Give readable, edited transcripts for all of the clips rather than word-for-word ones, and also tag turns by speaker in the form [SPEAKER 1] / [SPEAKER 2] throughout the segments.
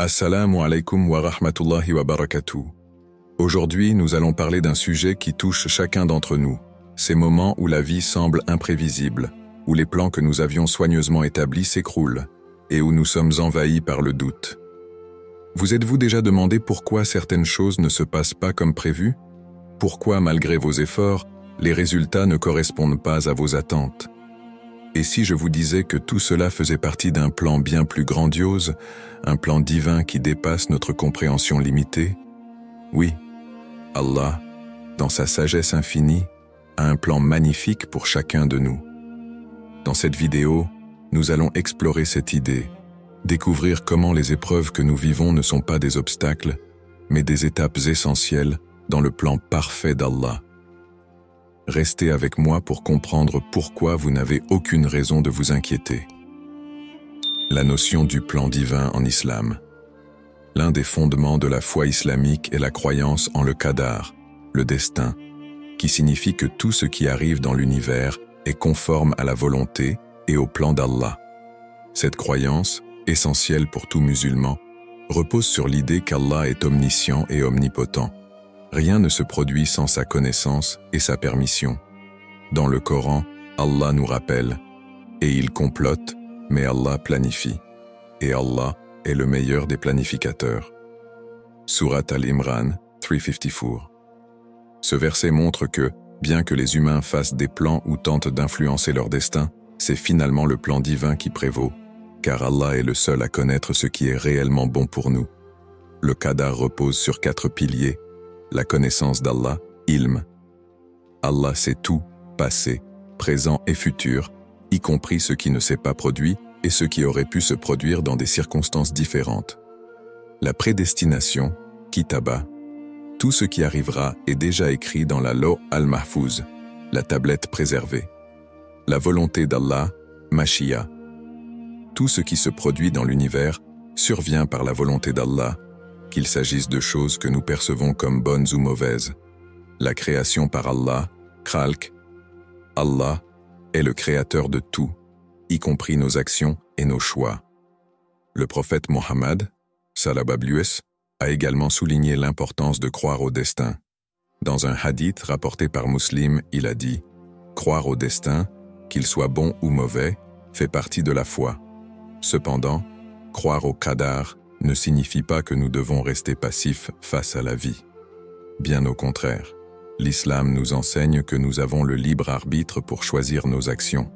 [SPEAKER 1] Assalamu alaikum wa rahmatullahi wa barakatuh. Aujourd'hui, nous allons parler d'un sujet qui touche chacun d'entre nous. Ces moments où la vie semble imprévisible, où les plans que nous avions soigneusement établis s'écroulent, et où nous sommes envahis par le doute. Vous êtes-vous déjà demandé pourquoi certaines choses ne se passent pas comme prévu? Pourquoi, malgré vos efforts, les résultats ne correspondent pas à vos attentes? Et si je vous disais que tout cela faisait partie d'un plan bien plus grandiose, un plan divin qui dépasse notre compréhension limitée? Oui, Allah, dans sa sagesse infinie, a un plan magnifique pour chacun de nous. Dans cette vidéo, nous allons explorer cette idée, découvrir comment les épreuves que nous vivons ne sont pas des obstacles, mais des étapes essentielles dans le plan parfait d'Allah. Restez avec moi pour comprendre pourquoi vous n'avez aucune raison de vous inquiéter. La notion du plan divin en islam. L'un des fondements de la foi islamique est la croyance en le qadar, le destin, qui signifie que tout ce qui arrive dans l'univers est conforme à la volonté et au plan d'Allah. Cette croyance, essentielle pour tout musulman, repose sur l'idée qu'Allah est omniscient et omnipotent. Rien ne se produit sans sa connaissance et sa permission. Dans le Coran, Allah nous rappelle « Et il complote, mais Allah planifie. Et Allah est le meilleur des planificateurs. » Surat Al-Imran 354. Ce verset montre que, bien que les humains fassent des plans ou tentent d'influencer leur destin, c'est finalement le plan divin qui prévaut, car Allah est le seul à connaître ce qui est réellement bon pour nous. Le qadar repose sur 4 piliers. La connaissance d'Allah, ilm. Allah sait tout, passé, présent et futur, y compris ce qui ne s'est pas produit et ce qui aurait pu se produire dans des circonstances différentes. La prédestination, kitaba. Tout ce qui arrivera est déjà écrit dans la Law al-Mahfouz, la tablette préservée. La volonté d'Allah, mashia. Tout ce qui se produit dans l'univers survient par la volonté d'Allah, qu'il s'agisse de choses que nous percevons comme bonnes ou mauvaises. La création par Allah, khalq. Allah est le créateur de tout, y compris nos actions et nos choix. Le prophète Mohammed, sallallahu a également souligné l'importance de croire au destin. Dans un hadith rapporté par Muslim, il a dit « Croire au destin, qu'il soit bon ou mauvais, fait partie de la foi. Cependant, croire au qadar ne signifie pas que nous devons rester passifs face à la vie. Bien au contraire, l'islam nous enseigne que nous avons le libre arbitre pour choisir nos actions.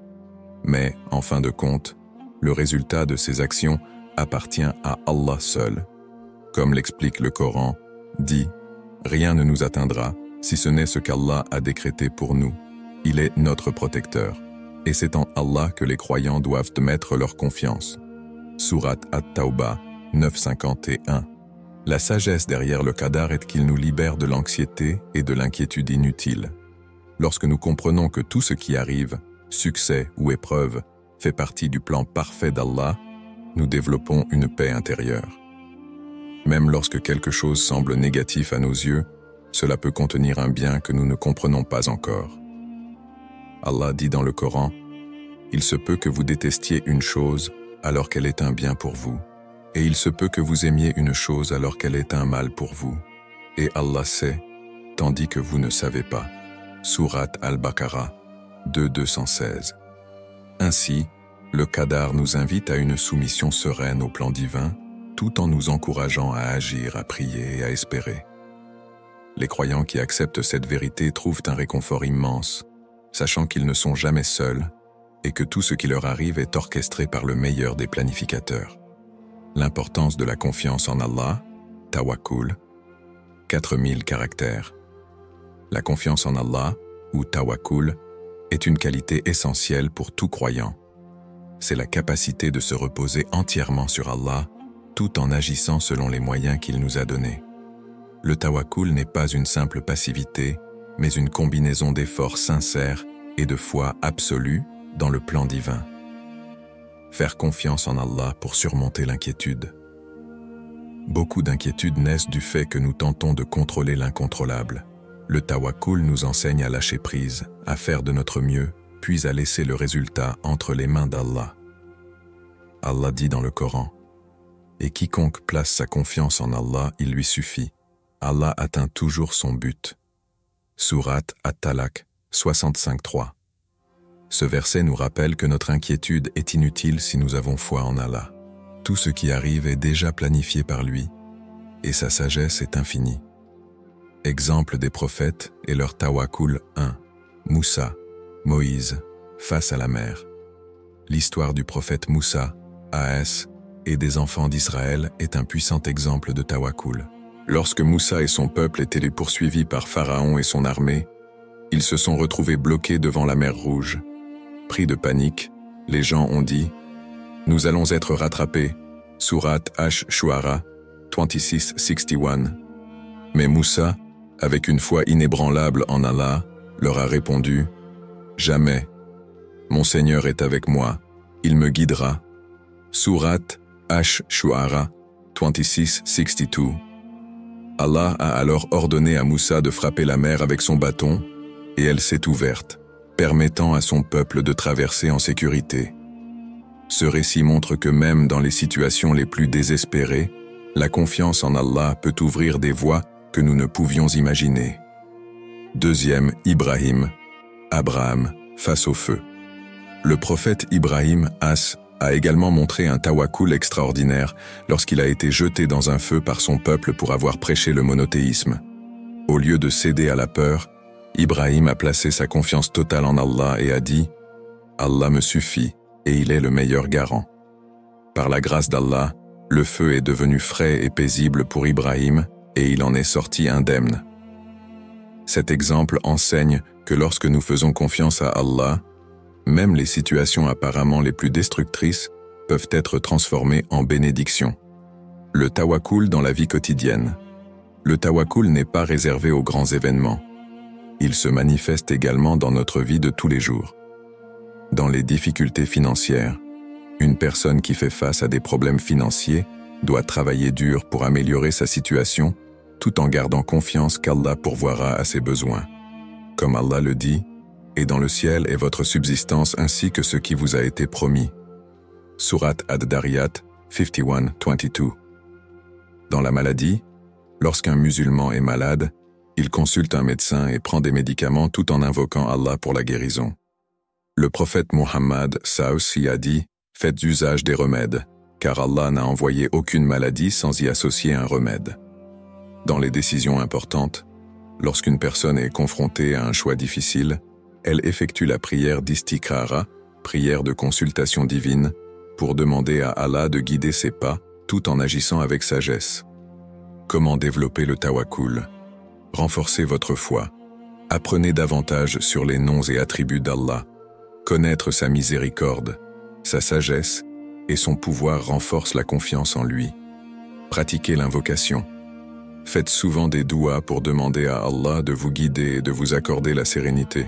[SPEAKER 1] Mais, en fin de compte, le résultat de ces actions appartient à Allah seul. Comme l'explique le Coran, dit « Rien ne nous atteindra si ce n'est ce qu'Allah a décrété pour nous. Il est notre protecteur. Et c'est en Allah que les croyants doivent mettre leur confiance. » Surat At-Tawbah 951. La sagesse derrière le qadar est qu'il nous libère de l'anxiété et de l'inquiétude inutile. Lorsque nous comprenons que tout ce qui arrive, succès ou épreuve, fait partie du plan parfait d'Allah, nous développons une paix intérieure. Même lorsque quelque chose semble négatif à nos yeux, cela peut contenir un bien que nous ne comprenons pas encore. Allah dit dans le Coran, « Il se peut que vous détestiez une chose alors qu'elle est un bien pour vous. Et il se peut que vous aimiez une chose alors qu'elle est un mal pour vous. Et Allah sait, tandis que vous ne savez pas. » Surat Al-Baqarah 2:216. Ainsi, le qadar nous invite à une soumission sereine au plan divin, tout en nous encourageant à agir, à prier et à espérer. Les croyants qui acceptent cette vérité trouvent un réconfort immense, sachant qu'ils ne sont jamais seuls et que tout ce qui leur arrive est orchestré par le meilleur des planificateurs. L'importance de la confiance en Allah, tawakkul, 4000 caractères. La confiance en Allah, ou tawakkul, est une qualité essentielle pour tout croyant. C'est la capacité de se reposer entièrement sur Allah, tout en agissant selon les moyens qu'il nous a donnés. Le tawakkul n'est pas une simple passivité, mais une combinaison d'efforts sincères et de foi absolue dans le plan divin. Faire confiance en Allah pour surmonter l'inquiétude. Beaucoup d'inquiétudes naissent du fait que nous tentons de contrôler l'incontrôlable. Le tawakkul nous enseigne à lâcher prise, à faire de notre mieux, puis à laisser le résultat entre les mains d'Allah. Allah dit dans le Coran, « Et quiconque place sa confiance en Allah, il lui suffit. Allah atteint toujours son but. Sourate At-Talaq 65.3. Ce verset nous rappelle que notre inquiétude est inutile si nous avons foi en Allah. Tout ce qui arrive est déjà planifié par lui, et sa sagesse est infinie. Exemple des prophètes et leur tawakkul 1. Moussa, Moïse, face à la mer. L'histoire du prophète Moussa, A.S., et des enfants d'Israël est un puissant exemple de tawakkul. Lorsque Moussa et son peuple étaient poursuivis par Pharaon et son armée, ils se sont retrouvés bloqués devant la mer Rouge. Pris de panique, les gens ont dit « Nous allons être rattrapés » Sourate Ash-Shu'ara 26-61. Mais Moussa, avec une foi inébranlable en Allah, leur a répondu « Jamais. Mon Seigneur est avec moi, il me guidera. » Sourate Ash-Shu'ara 26-62. Allah a alors ordonné à Moussa de frapper la mer avec son bâton, et elle s'est ouverte, permettant à son peuple de traverser en sécurité. Ce récit montre que même dans les situations les plus désespérées, la confiance en Allah peut ouvrir des voies que nous ne pouvions imaginer. Deuxième, Ibrahim, Abraham, face au feu. Le prophète Ibrahim a également montré un tawakkul extraordinaire lorsqu'il a été jeté dans un feu par son peuple pour avoir prêché le monothéisme. Au lieu de céder à la peur, Ibrahim a placé sa confiance totale en Allah et a dit « Allah me suffit et il est le meilleur garant ». Par la grâce d'Allah, le feu est devenu frais et paisible pour Ibrahim et il en est sorti indemne. Cet exemple enseigne que lorsque nous faisons confiance à Allah, même les situations apparemment les plus destructrices peuvent être transformées en bénédictions. Le tawakkul dans la vie quotidienne. Le tawakkul n'est pas réservé aux grands événements. Il se manifeste également dans notre vie de tous les jours. Dans les difficultés financières, une personne qui fait face à des problèmes financiers doit travailler dur pour améliorer sa situation, tout en gardant confiance qu'Allah pourvoira à ses besoins. Comme Allah le dit, « Et dans le ciel est votre subsistance ainsi que ce qui vous a été promis. » Sourate Ad-Dariyat 51-22. Dans la maladie, lorsqu'un musulman est malade, il consulte un médecin et prend des médicaments tout en invoquant Allah pour la guérison. Le prophète Muhammad aussi a dit « Faites usage des remèdes, car Allah n'a envoyé aucune maladie sans y associer un remède. » Dans les décisions importantes, lorsqu'une personne est confrontée à un choix difficile, elle effectue la prière d'istikhara, prière de consultation divine, pour demander à Allah de guider ses pas tout en agissant avec sagesse. Comment développer le tawakkul? Renforcez votre foi. Apprenez davantage sur les noms et attributs d'Allah. Connaître sa miséricorde, sa sagesse et son pouvoir renforce la confiance en lui. Pratiquez l'invocation. Faites souvent des douas pour demander à Allah de vous guider et de vous accorder la sérénité.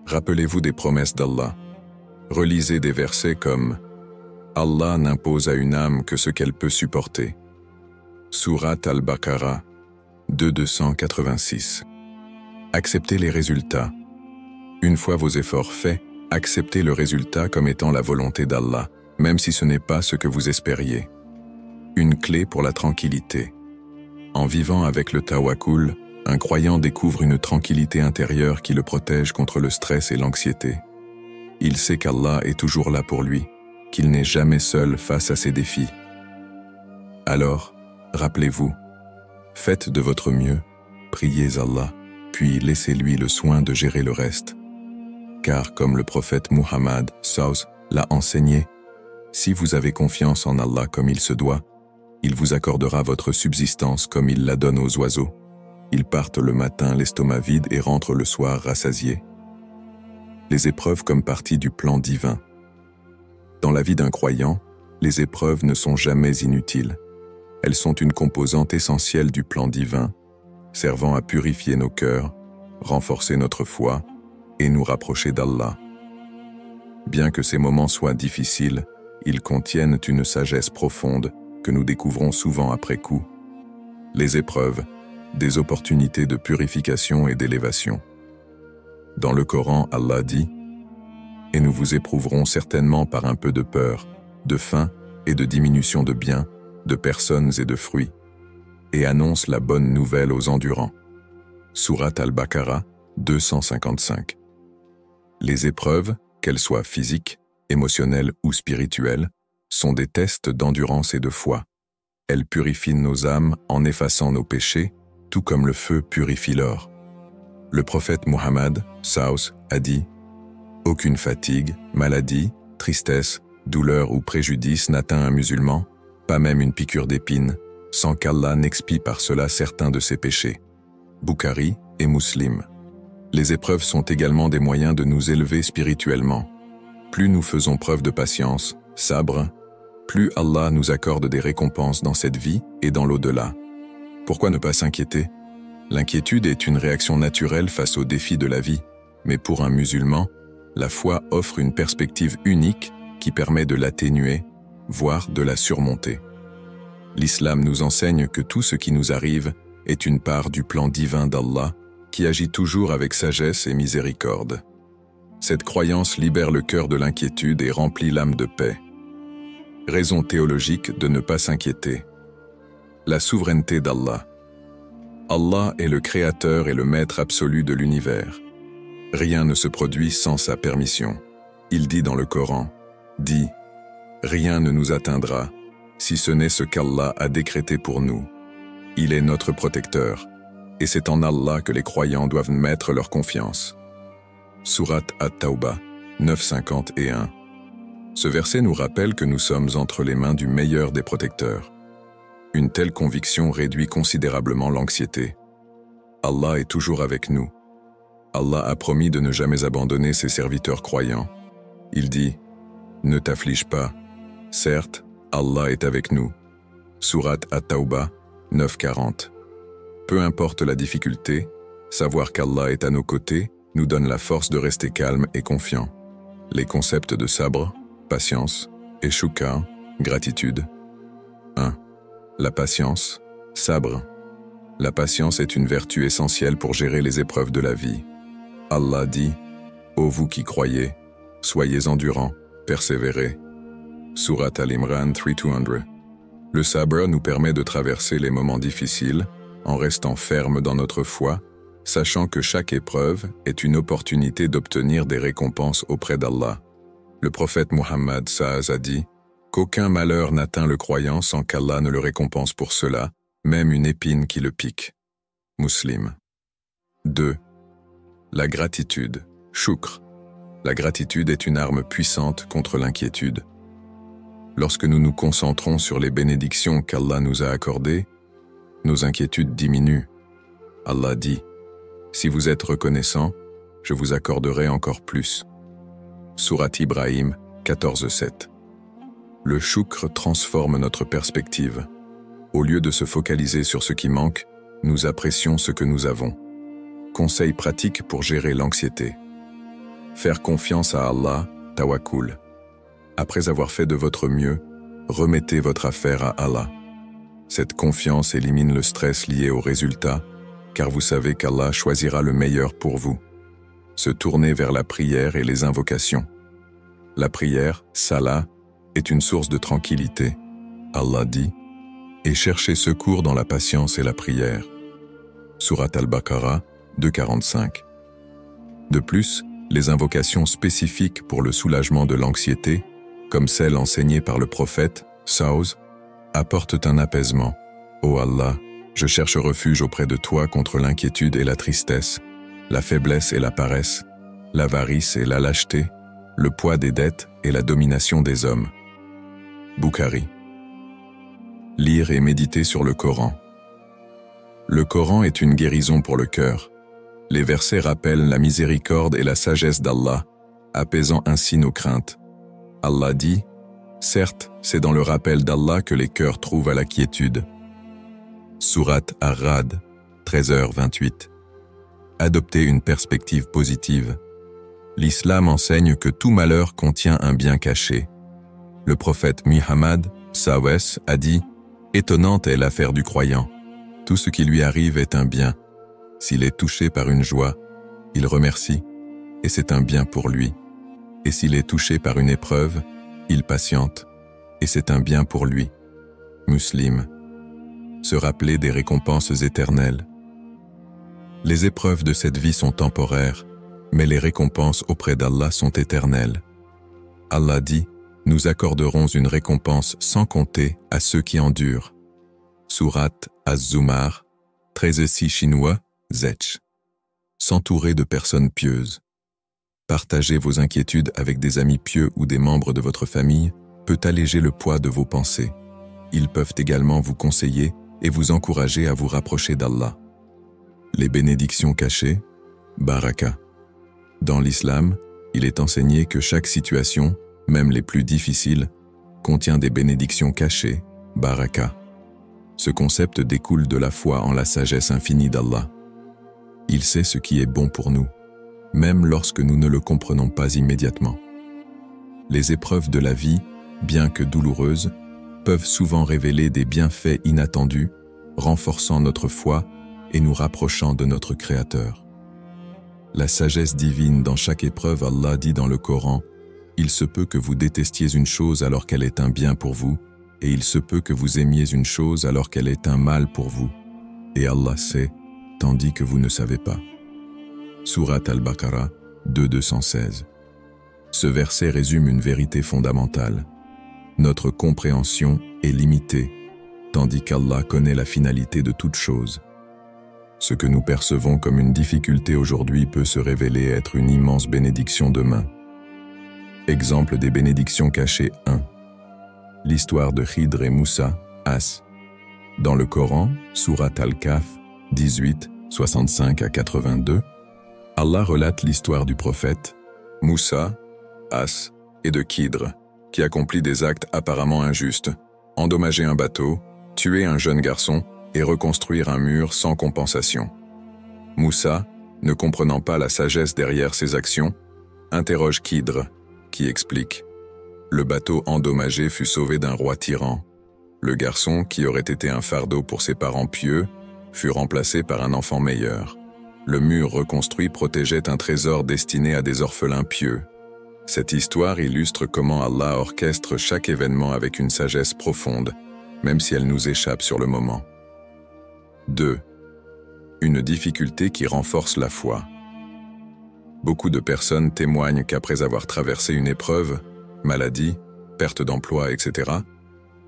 [SPEAKER 1] Rappelez-vous des promesses d'Allah. Relisez des versets comme « Allah n'impose à une âme que ce qu'elle peut supporter » Sourate Al-Baqarah 286. Acceptez les résultats. Une fois vos efforts faits, acceptez le résultat comme étant la volonté d'Allah, même si ce n'est pas ce que vous espériez. Une clé pour la tranquillité. En vivant avec le tawakkul, un croyant découvre une tranquillité intérieure qui le protège contre le stress et l'anxiété. Il sait qu'Allah est toujours là pour lui, qu'il n'est jamais seul face à ses défis. Alors, rappelez-vous, faites de votre mieux, priez Allah, puis laissez-lui le soin de gérer le reste. Car comme le prophète Muhammad l'a enseigné, si vous avez confiance en Allah comme il se doit, il vous accordera votre subsistance comme il la donne aux oiseaux. Ils partent le matin l'estomac vide et rentrent le soir rassasiés. Les épreuves comme partie du plan divin. Dans la vie d'un croyant, les épreuves ne sont jamais inutiles. Elles sont une composante essentielle du plan divin, servant à purifier nos cœurs, renforcer notre foi et nous rapprocher d'Allah. Bien que ces moments soient difficiles, ils contiennent une sagesse profonde que nous découvrons souvent après coup. Les épreuves, des opportunités de purification et d'élévation. Dans le Coran, Allah dit « Et nous vous éprouverons certainement par un peu de peur, de faim et de diminution de biens, de personnes et de fruits, et annonce la bonne nouvelle aux endurants. Sourate Al-Baqarah 255. Les épreuves, qu'elles soient physiques, émotionnelles ou spirituelles, sont des tests d'endurance et de foi. Elles purifient nos âmes en effaçant nos péchés, tout comme le feu purifie l'or. Le prophète Muhammad, Saus, a dit « Aucune fatigue, maladie, tristesse, douleur ou préjudice n'atteint un musulman, pas même une piqûre d'épine, sans qu'Allah n'expie par cela certains de ses péchés. » Bukhari et Muslim. Les épreuves sont également des moyens de nous élever spirituellement. Plus nous faisons preuve de patience, sabre, plus Allah nous accorde des récompenses dans cette vie et dans l'au-delà. Pourquoi ne pas s'inquiéter? L'inquiétude est une réaction naturelle face aux défis de la vie, mais pour un musulman, la foi offre une perspective unique qui permet de l'atténuer, voire de la surmonter. L'islam nous enseigne que tout ce qui nous arrive est une part du plan divin d'Allah, qui agit toujours avec sagesse et miséricorde. Cette croyance libère le cœur de l'inquiétude et remplit l'âme de paix. Raison théologique de ne pas s'inquiéter. La souveraineté d'Allah. Allah est le créateur et le maître absolu de l'univers. Rien ne se produit sans sa permission. Il dit dans le Coran, « Dis, rien ne nous atteindra, si ce n'est ce qu'Allah a décrété pour nous. Il est notre protecteur, et c'est en Allah que les croyants doivent mettre leur confiance. » Sourate At-Tawbah 9:51. Ce verset nous rappelle que nous sommes entre les mains du meilleur des protecteurs. Une telle conviction réduit considérablement l'anxiété. Allah est toujours avec nous. Allah a promis de ne jamais abandonner ses serviteurs croyants. Il dit « Ne t'afflige pas. Certes, Allah est avec nous. » Sourate At-Tawbah 9:40. Peu importe la difficulté, savoir qu'Allah est à nos côtés nous donne la force de rester calme et confiant. Les concepts de sabre, patience, et shukr, gratitude. 1. La patience, sabre. La patience est une vertu essentielle pour gérer les épreuves de la vie. Allah dit « Ô vous qui croyez, soyez endurants, persévérez. » Sourate Al-Imran 3:200. Le sabre nous permet de traverser les moments difficiles en restant ferme dans notre foi, sachant que chaque épreuve est une opportunité d'obtenir des récompenses auprès d'Allah. Le prophète Muhammad Sa'az a dit qu'aucun malheur n'atteint le croyant sans qu'Allah ne le récompense pour cela, même une épine qui le pique. Muslim. 2. La gratitude, shukr. La gratitude est une arme puissante contre l'inquiétude. Lorsque nous nous concentrons sur les bénédictions qu'Allah nous a accordées, nos inquiétudes diminuent. Allah dit « Si vous êtes reconnaissant, je vous accorderai encore plus. » Sourate Ibrahim 14:7. Le shukr transforme notre perspective. Au lieu de se focaliser sur ce qui manque, nous apprécions ce que nous avons. Conseil pratique pour gérer l'anxiété. Faire confiance à Allah, tawakkul. Après avoir fait de votre mieux, remettez votre affaire à Allah. Cette confiance élimine le stress lié au résultat, car vous savez qu'Allah choisira le meilleur pour vous. Se tourner vers la prière et les invocations. La prière, salah, est une source de tranquillité. Allah dit « Et cherchez secours dans la patience et la prière. » Sourate Al-Baqarah 2:45. De plus, les invocations spécifiques pour le soulagement de l'anxiété, comme celles enseignées par le prophète, Sauz, apportent un apaisement. Ô Allah, je cherche refuge auprès de toi contre l'inquiétude et la tristesse, la faiblesse et la paresse, l'avarice et la lâcheté, le poids des dettes et la domination des hommes. Bukhari. Lire et méditer sur le Coran. Le Coran est une guérison pour le cœur. Les versets rappellent la miséricorde et la sagesse d'Allah, apaisant ainsi nos craintes. Allah dit « Certes, c'est dans le rappel d'Allah que les cœurs trouvent à la quiétude. » Sourate Ar-Ra'd 13h28. Adopter une perspective positive. L'islam enseigne que tout malheur contient un bien caché. Le prophète Muhammad, Sawes, a dit « Étonnante est l'affaire du croyant. Tout ce qui lui arrive est un bien. S'il est touché par une joie, il remercie, et c'est un bien pour lui. Et s'il est touché par une épreuve, il patiente, et c'est un bien pour lui. » Muslim. Se rappeler des récompenses éternelles. Les épreuves de cette vie sont temporaires, mais les récompenses auprès d'Allah sont éternelles. Allah dit, nous accorderons une récompense sans compter à ceux qui endurent. Sourate Az-Zumar, 13 chinois, Zech. S'entourer de personnes pieuses. Partager vos inquiétudes avec des amis pieux ou des membres de votre famille peut alléger le poids de vos pensées. Ils peuvent également vous conseiller et vous encourager à vous rapprocher d'Allah. Les bénédictions cachées, baraka. Dans l'islam, il est enseigné que chaque situation, même les plus difficiles, contient des bénédictions cachées, baraka. Ce concept découle de la foi en la sagesse infinie d'Allah. Il sait ce qui est bon pour nous, même lorsque nous ne le comprenons pas immédiatement. Les épreuves de la vie, bien que douloureuses, peuvent souvent révéler des bienfaits inattendus, renforçant notre foi et nous rapprochant de notre Créateur. La sagesse divine dans chaque épreuve, Allah dit dans le Coran, « Il se peut que vous détestiez une chose alors qu'elle est un bien pour vous, et il se peut que vous aimiez une chose alors qu'elle est un mal pour vous. Et Allah sait, tandis que vous ne savez pas. » Sourate Al-Baqarah 2:216. Ce verset résume une vérité fondamentale. Notre compréhension est limitée, tandis qu'Allah connaît la finalité de toute chose. Ce que nous percevons comme une difficulté aujourd'hui peut se révéler être une immense bénédiction demain. Exemple des bénédictions cachées 1. L'histoire de Khidr et Moussa, As. Dans le Coran, Sourate Al-Kahf 18, 65 à 82, Allah relate l'histoire du prophète Moussa, As et de Khidr, qui accomplit des actes apparemment injustes, endommager un bateau, tuer un jeune garçon et reconstruire un mur sans compensation. Moussa, ne comprenant pas la sagesse derrière ses actions, interroge Khidr, qui explique « Le bateau endommagé fut sauvé d'un roi tyran. Le garçon, qui aurait été un fardeau pour ses parents pieux, fut remplacé par un enfant meilleur. Le mur reconstruit protégeait un trésor destiné à des orphelins pieux. » Cette histoire illustre comment Allah orchestre chaque événement avec une sagesse profonde, même si elle nous échappe sur le moment. 2. Une difficulté qui renforce la foi. Beaucoup de personnes témoignent qu'après avoir traversé une épreuve, maladie, perte d'emploi, etc.,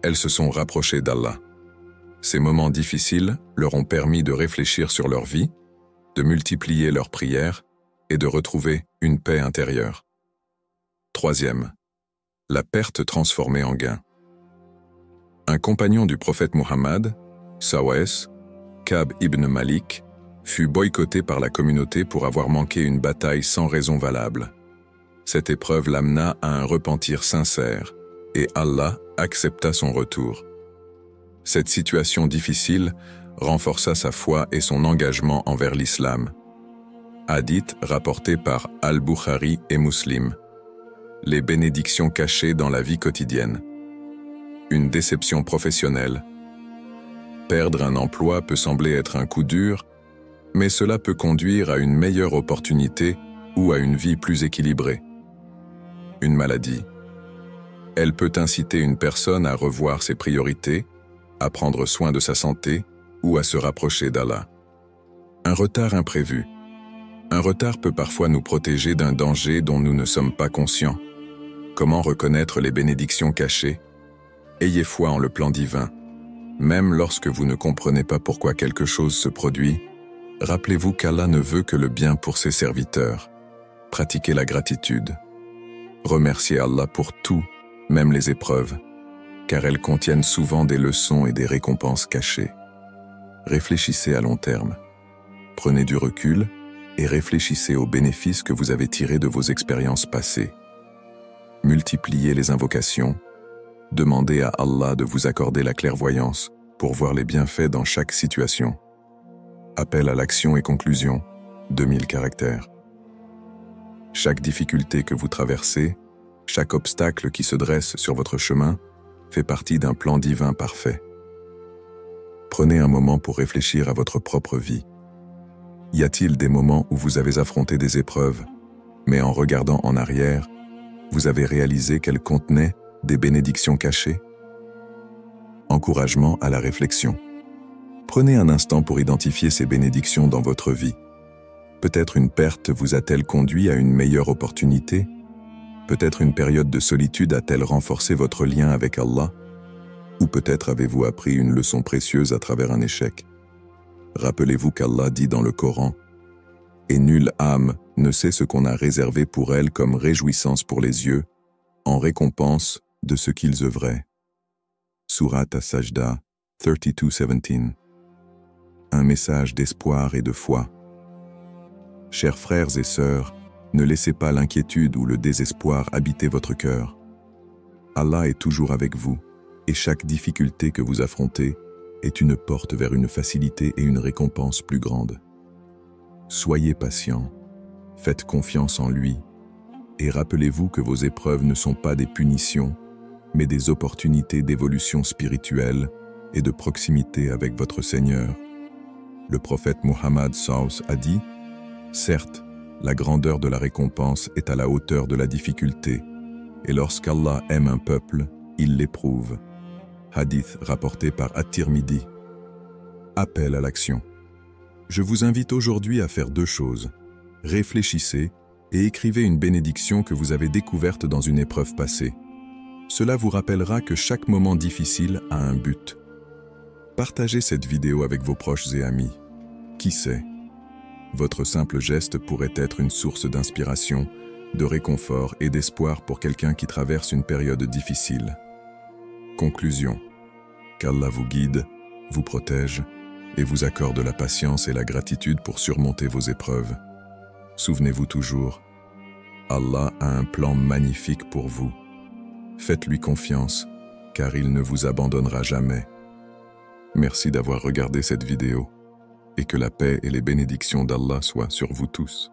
[SPEAKER 1] elles se sont rapprochées d'Allah. Ces moments difficiles leur ont permis de réfléchir sur leur vie, de multiplier leurs prières et de retrouver une paix intérieure. 3. La perte transformée en gain. Un compagnon du prophète Muhammad, Sawais, Ka'b ibn Malik, fut boycotté par la communauté pour avoir manqué une bataille sans raison valable. Cette épreuve l'amena à un repentir sincère, et Allah accepta son retour. Cette situation difficile renforça sa foi et son engagement envers l'islam. Hadith rapporté par Al-Bukhari et Muslim. Les bénédictions cachées dans la vie quotidienne. Une déception professionnelle. Perdre un emploi peut sembler être un coup dur, mais cela peut conduire à une meilleure opportunité ou à une vie plus équilibrée. Une maladie. Elle peut inciter une personne à revoir ses priorités, à prendre soin de sa santé ou à se rapprocher d'Allah. Un retard imprévu. Un retard peut parfois nous protéger d'un danger dont nous ne sommes pas conscients. Comment reconnaître les bénédictions cachées? Ayez foi en le plan divin. Même lorsque vous ne comprenez pas pourquoi quelque chose se produit, rappelez-vous qu'Allah ne veut que le bien pour ses serviteurs. Pratiquez la gratitude. Remerciez Allah pour tout, même les épreuves, car elles contiennent souvent des leçons et des récompenses cachées. Réfléchissez à long terme. Prenez du recul et réfléchissez aux bénéfices que vous avez tirés de vos expériences passées. Multipliez les invocations. Demandez à Allah de vous accorder la clairvoyance pour voir les bienfaits dans chaque situation. Appel à l'action et conclusion, 2000 caractères. Chaque difficulté que vous traversez, chaque obstacle qui se dresse sur votre chemin, fait partie d'un plan divin parfait. Prenez un moment pour réfléchir à votre propre vie. Y a-t-il des moments où vous avez affronté des épreuves, mais en regardant en arrière, vous avez réalisé qu'elles contenaient des bénédictions cachées? Encouragement à la réflexion. Prenez un instant pour identifier ces bénédictions dans votre vie. Peut-être une perte vous a-t-elle conduit à une meilleure opportunité? Peut-être une période de solitude a-t-elle renforcé votre lien avec Allah? Ou peut-être avez-vous appris une leçon précieuse à travers un échec? Rappelez-vous qu'Allah dit dans le Coran « Et nulle âme ne sait ce qu'on a réservé pour elle comme réjouissance pour les yeux, en récompense de ce qu'ils œuvraient. » Surat As-Sajda 32:17. Un message d'espoir et de foi. Chers frères et sœurs, ne laissez pas l'inquiétude ou le désespoir habiter votre cœur. Allah est toujours avec vous, et chaque difficulté que vous affrontez est une porte vers une facilité et une récompense plus grande. Soyez patient, faites confiance en lui, et rappelez-vous que vos épreuves ne sont pas des punitions, mais des opportunités d'évolution spirituelle et de proximité avec votre Seigneur. Le prophète Muhammad SAW a dit « Certes, la grandeur de la récompense est à la hauteur de la difficulté, et lorsqu'Allah aime un peuple, il l'éprouve. » Hadith rapporté par At-Tirmidhi. Appel à l'action. Je vous invite aujourd'hui à faire deux choses. Réfléchissez et écrivez une bénédiction que vous avez découverte dans une épreuve passée. Cela vous rappellera que chaque moment difficile a un but. Partagez cette vidéo avec vos proches et amis. Qui sait? Votre simple geste pourrait être une source d'inspiration, de réconfort et d'espoir pour quelqu'un qui traverse une période difficile. Conclusion. Qu'Allah vous guide, vous protège et vous accorde la patience et la gratitude pour surmonter vos épreuves. Souvenez-vous toujours, Allah a un plan magnifique pour vous. Faites-lui confiance, car il ne vous abandonnera jamais. Merci d'avoir regardé cette vidéo, et que la paix et les bénédictions d'Allah soient sur vous tous.